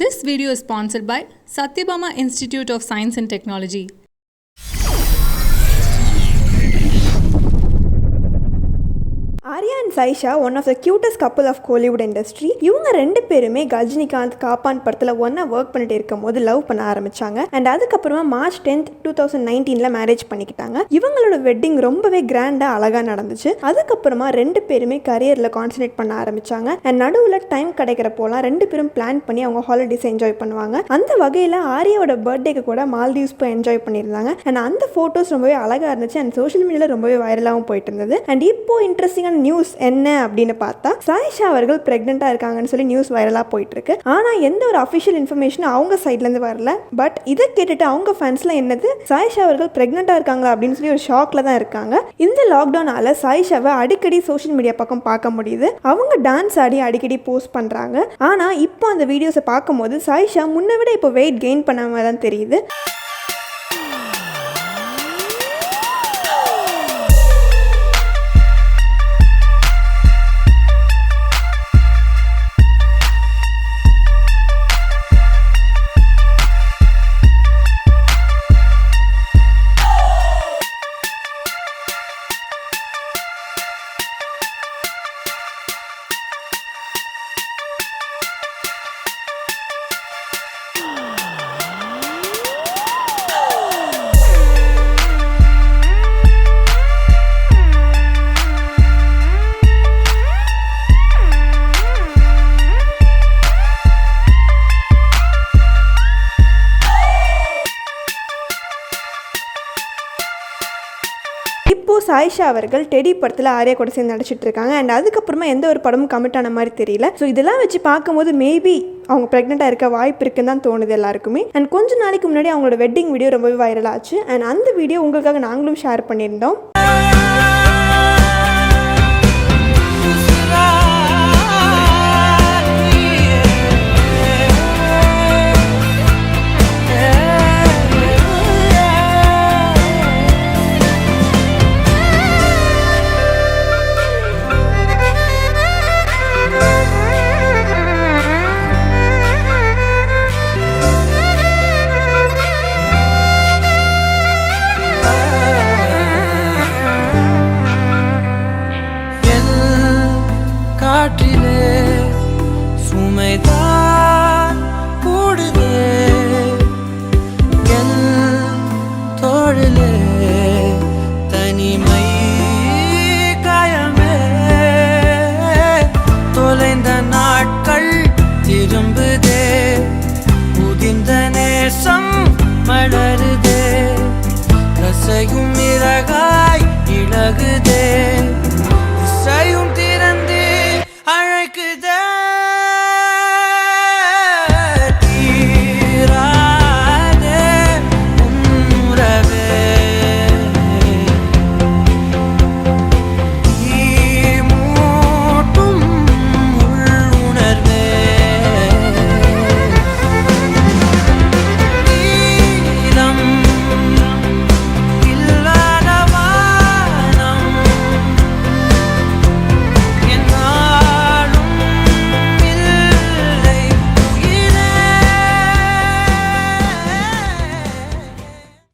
This video is sponsored by Satyabama Institute of Science and Technology. Arya and Saisha, one of the cutest couple of Kollywood industry. இவங்க ரெண்டு பேருமே கஜினிகாந்த் காப்பான் படத்தில் ஒன்றா work பண்ணிட்டு இருக்கும் போது லவ் பண்ண ஆரம்பிச்சாங்க. அண்ட் அதுக்கப்புறமா March 10th 2019 மேரேஜ் பண்ணிக்கிட்டாங்க. இவங்களோட வெட்டிங் ரொம்பவே கிராண்டாக அழகாக நடந்துச்சு. அதுக்கப்புறமா ரெண்டு பேருமே கரியரில் கான்சன்ட்ரேட் பண்ண ஆரம்பிச்சாங்க. அண்ட் நடுவில் டைம் கிடைக்கிறப்போலாம் ரெண்டு பேரும் பிளான் பண்ணி அவங்க ஹாலிடேஸ் என்ஜாய் பண்ணுவாங்க. அந்த வகையில் ஆரியாவோட பர்த்டேக்கு கூட மால்தீவ்ஸ் போய் என்ஜாய் பண்ணியிருந்தாங்க. அண்ட் அந்த ஃபோட்டோஸ் ரொம்பவே அழகாக இருந்துச்சு. அண்ட் சோஷியல் மீடியாவில் ரொம்பவே வைரலாகவும் போயிட்டு இருந்தது. அண்ட் இப்போ இன்ட்ரெஸ்டிங்கான நியூஸ் என்ன அப்படின்னு பார்த்தா, சாயிஷா அவர்கள் பிரெக்னெண்டா இருக்காங்கன்னு சொல்லி நியூஸ் வைரலா போயிட்டு இருக்கு. ஆனா எந்த ஒரு அபிஷியல் இன்ஃபர்மேஷனும் அவங்க சைட்ல இருந்து வரல. பட் இதை கேட்டுட்டு அவங்க ஃபேன்ஸ்ல என்னது சாயிஷா அவர்கள் பிரெக்னெண்டா இருக்காங்களா அப்படின்னு சொல்லி ஒரு ஷாக்ல தான் இருக்காங்க. இந்த லாக்டவுனால சாயிஷாவை அடிக்கடி சோஷியல் மீடியா பக்கம் பார்க்க முடியுது. அவங்க டான்ஸ் ஆடி அடிக்கடி போஸ்ட் பண்றாங்க. ஆனா இப்போ அந்த வீடியோஸை பார்க்கும்போது சாயிஷா முன்ன விட இப்போ வெயிட் கெயின் பண்ணாம தான் தெரியுது. இப்போ சாயிஷா அவர்கள் டெடி படத்தில் ஆர்யா கூட சேர்ந்து நடிச்சிட்டு இருக்காங்க. அண்ட் அதுக்கப்புறமா எந்த ஒரு படமும் கமிட் ஆன மாதிரி தெரியல. ஸோ இதெல்லாம் வச்சு பார்க்கும்போது மேபி அவங்க ப்ரெக்னெண்ட்டாக இருக்க வாய்ப்பு இருக்குன்னு தான் தோணுது எல்லாருக்குமே. அண்ட் கொஞ்சம் நாளைக்கு முன்னாடி அவங்களோட வெட்டிங் வீடியோ ரொம்பவே வைரல் ஆச்சு. அண்ட் அந்த வீடியோ உங்களுக்காக நாங்களும் ஷேர் பண்ணியிருந்தோம்.